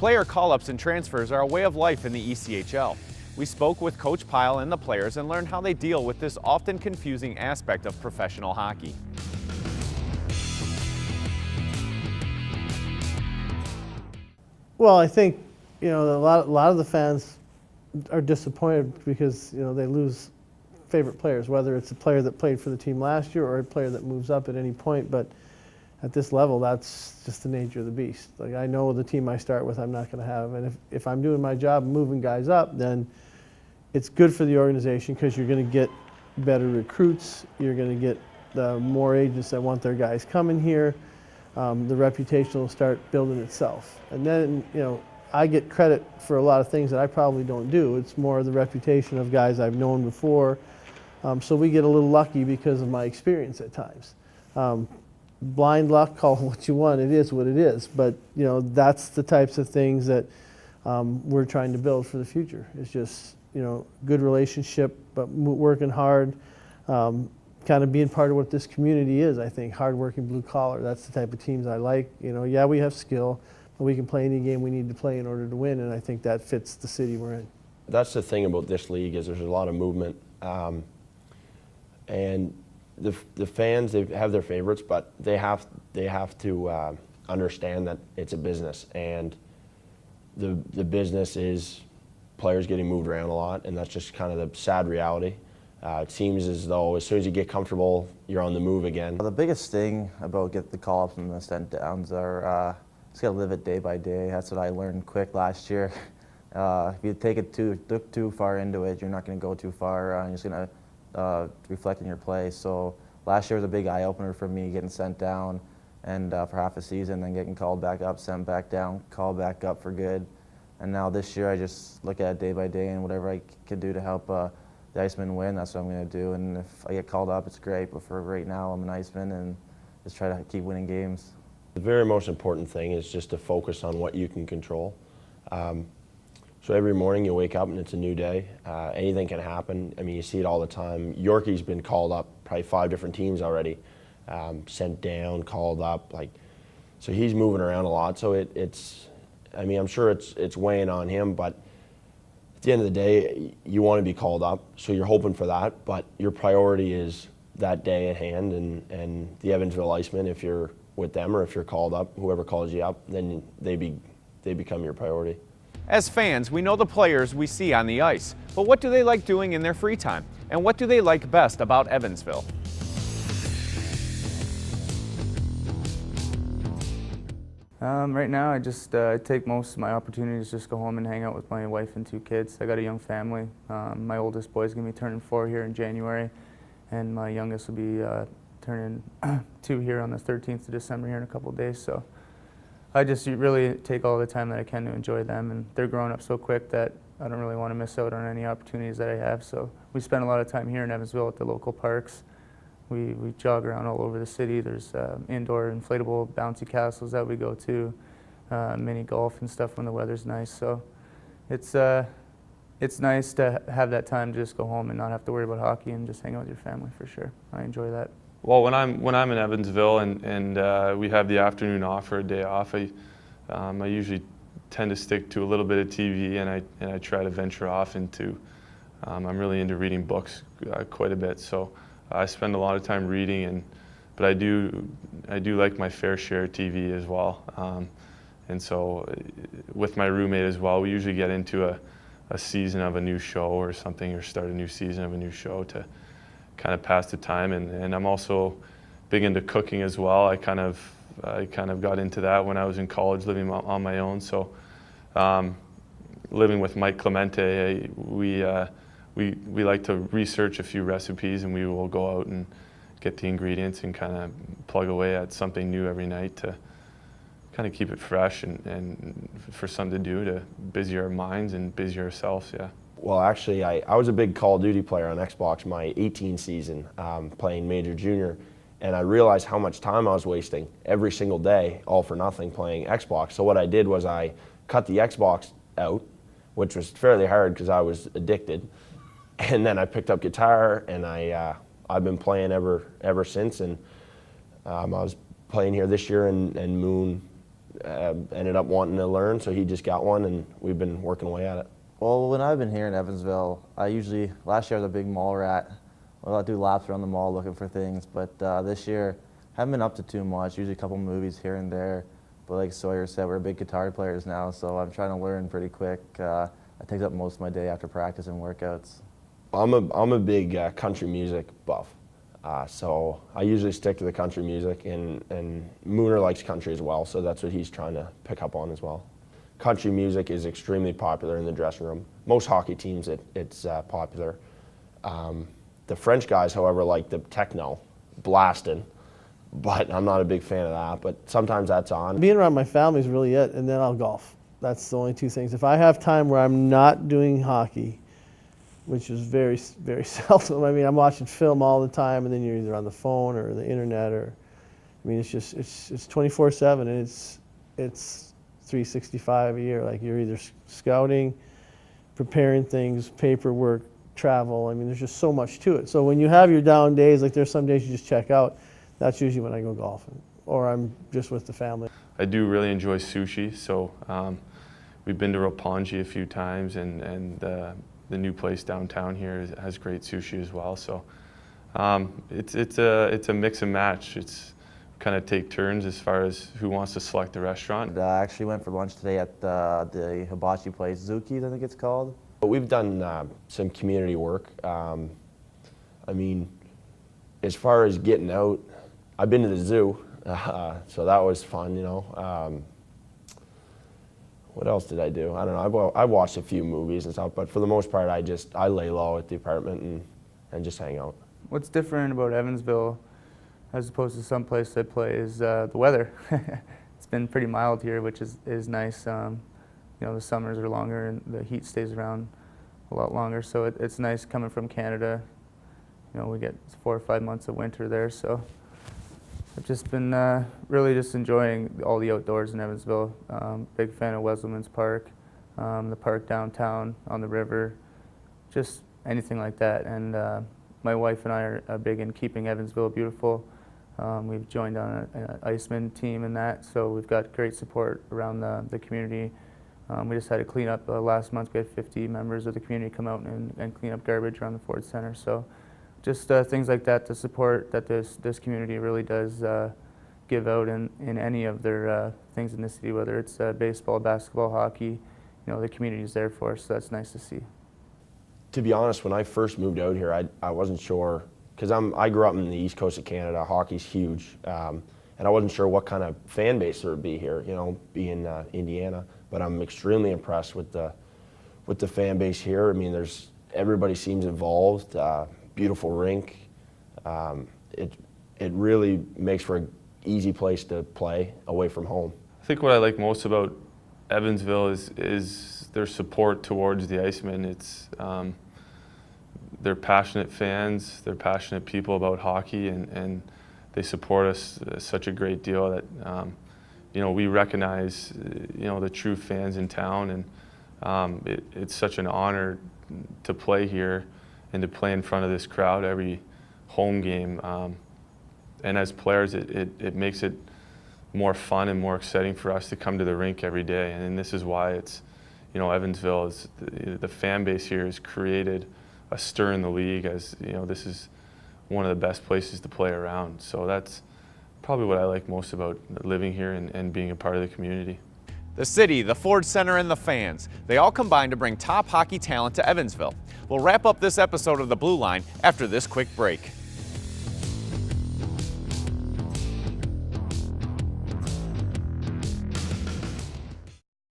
Player call-ups and transfers are a way of life in the ECHL. We spoke with Coach Pyle and the players and learned how they deal with this often confusing aspect of professional hockey. Well, I think, a lot of the fans are disappointed because, they lose favorite players, whether it's a player that played for the team last year or a player that moves up at any point. But at this level, that's just the nature of the beast. Like, I know the team I start with, I'm not going to have. And if I'm doing my job moving guys up, then it's good for the organization because you're going to get better recruits. You're going to get more agents that want their guys coming here. The reputation will start building itself. And then, I get credit for a lot of things that I probably don't do. It's more the reputation of guys I've known before. So we get a little lucky because of my experience at times. Blind luck, call it what you want, it is what it is. But, that's the types of things that we're trying to build for the future. It's just, good relationship, but working hard, kind of being part of what this community is, I think. Hard-working, blue-collar, that's the type of teams I like. Yeah, we have skill, but we can play any game we need to play in order to win, and I think that fits the city we're in. That's the thing about this league is there's a lot of movement. And the fans, they have their favorites, but they have to understand that it's a business, and the business is players getting moved around a lot, and that's just kind of the sad reality. It seems as though as soon as you get comfortable, you're on the move again. The biggest thing about getting the call-ups and the sent downs are just gotta live it day by day. That's what I learned quick last year. If you look too far into it, you're not going to go too far. You're just going to reflect in your play. So last year was a big eye-opener for me, getting sent down and for half a season, then getting called back up, sent back down, called back up for good. And now this year I just look at it day by day, and whatever I can do to help the IceMen win, that's what I'm going to do. And if I get called up, it's great. But for right now, I'm an IceMen and just try to keep winning games. The very most important thing is just to focus on what you can control. So every morning you wake up and it's a new day. Anything can happen. I mean, you see it all the time. Yorkie's been called up probably 5 different teams already, sent down, called up. So he's moving around a lot. So I mean, I'm sure it's weighing on him, but at the end of the day, you want to be called up, so you're hoping for that, but your priority is that day at hand, and the Evansville IceMen, if you're with them or if you're called up, whoever calls you up, then they become your priority. As fans, we know the players we see on the ice, but what do they like doing in their free time? And what do they like best about Evansville? Right now, I just take most of my opportunities to just go home and hang out with my wife and 2 kids. I got a young family. My oldest boy's going to be turning 4 here in January, and my youngest will be turning 2 here on the 13th of December here in a couple of days. So I just really take all the time that I can to enjoy them, and they're growing up so quick that I don't really want to miss out on any opportunities that I have. So we spend a lot of time here in Evansville at the local parks. We jog around all over the city. There's indoor inflatable bouncy castles that we go to, mini golf and stuff when the weather's nice. So it's nice to have that time to just go home and not have to worry about hockey and just hang out with your family for sure. I enjoy that. Well, when I'm in Evansville and we have the afternoon off or a day off, I usually tend to stick to a little bit of TV, and I try to venture off into. I'm really into reading books quite a bit, so I spend a lot of time reading, but I do like my fair share of TV as well. And so with my roommate as well, we usually get into a season of a new show or something, or start a new season of a new show to kind of pass the time. And I'm also big into cooking as well. I kind of got into that when I was in college, living on my own. So living with Mike Clemente, we like to research a few recipes, and we will go out and get the ingredients and kind of plug away at something new every night to kind of keep it fresh and for something to do to busy our minds and busy ourselves, yeah. Well, actually, I was a big Call of Duty player on Xbox my 18 season, playing Major Junior, and I realized how much time I was wasting every single day, all for nothing, playing Xbox. So what I did was I cut the Xbox out, which was fairly hard because I was addicted. And then I picked up guitar, and I've been playing ever since. And I was playing here this year, and Moon ended up wanting to learn, so he just got one, and we've been working away at it. Well, when I've been here in Evansville, last year I was a big mall rat. Well, I do laps around the mall looking for things, but this year I haven't been up to too much, usually a couple movies here and there. But like Sawyer said, we're big guitar players now, so I'm trying to learn pretty quick. It takes up most of my day after practice and workouts. I'm a big country music buff, so I usually stick to the country music, and Mooner likes country as well, so that's what he's trying to pick up on as well. Country music is extremely popular in the dressing room. Most hockey teams, it's popular. The French guys, however, like the techno, blasting, but I'm not a big fan of that, but sometimes that's on. Being around my family is really it, and then I'll golf. That's the only two things. If I have time where I'm not doing hockey, which is very, very seldom. I mean, I'm watching film all the time, and then you're either on the phone or the internet, or, I mean, it's 24/7, and it's 365 a year. Like, you're either scouting, preparing things, paperwork, travel. I mean, there's just so much to it. So when you have your down days, like there's some days you just check out, that's usually when I go golfing, or I'm just with the family. I do really enjoy sushi, so we've been to Roppongi a few times, and the new place downtown here has great sushi as well. So it's a mix and match. It's kind of take turns as far as who wants to select the restaurant. I actually went for lunch today at the hibachi place, Zuki's, I think it's called. But we've done some community work. I mean, as far as getting out, I've been to the zoo, so that was fun, you know. What else did I do? I don't know. I watched a few movies and stuff, but for the most part, I lay low at the apartment and just hang out. What's different about Evansville as opposed to some place I play is the weather. It's been pretty mild here, which is nice. You know, the summers are longer and the heat stays around a lot longer, so it's nice coming from Canada. You know, we get 4 or 5 months of winter there, so I've just been really just enjoying all the outdoors in Evansville. Big fan of Wesselman's Park, the park downtown on the river, just anything like that. And my wife and I are big in keeping Evansville beautiful. We've joined on an IceMen team in that, so we've got great support around the community. We just had a cleanup last month. We had 50 members of the community come out and clean up garbage around the Ford Center. So just things like that to support that this community really does give out in any of their things in the city, whether it's baseball, basketball, hockey. You know, the community's there for us, so that's nice to see. To be honest, when I first moved out here, I wasn't sure, because I grew up in the east coast of Canada. Hockey's huge, and I wasn't sure what kind of fan base there would be here, you know, being Indiana. But I'm extremely impressed with the fan base here. I mean, everybody seems involved. Beautiful rink. It really makes for an easy place to play away from home. I think what I like most about Evansville is their support towards the IceMen. It's they're passionate fans, they're passionate people about hockey, and they support us such a great deal that you know, we recognize, you know, the true fans in town, and it's such an honor to play here and to play in front of this crowd every home game. And as players, it makes it more fun and more exciting for us to come to the rink every day. And this is why it's, you know, Evansville is the fan base here has created a stir in the league. As you know, this is one of the best places to play around. So that's probably what I like most about living here and being a part of the community. The city, the Ford Center, and the fans, they all combine to bring top hockey talent to Evansville. We'll wrap up this episode of the Blue Line after this quick break.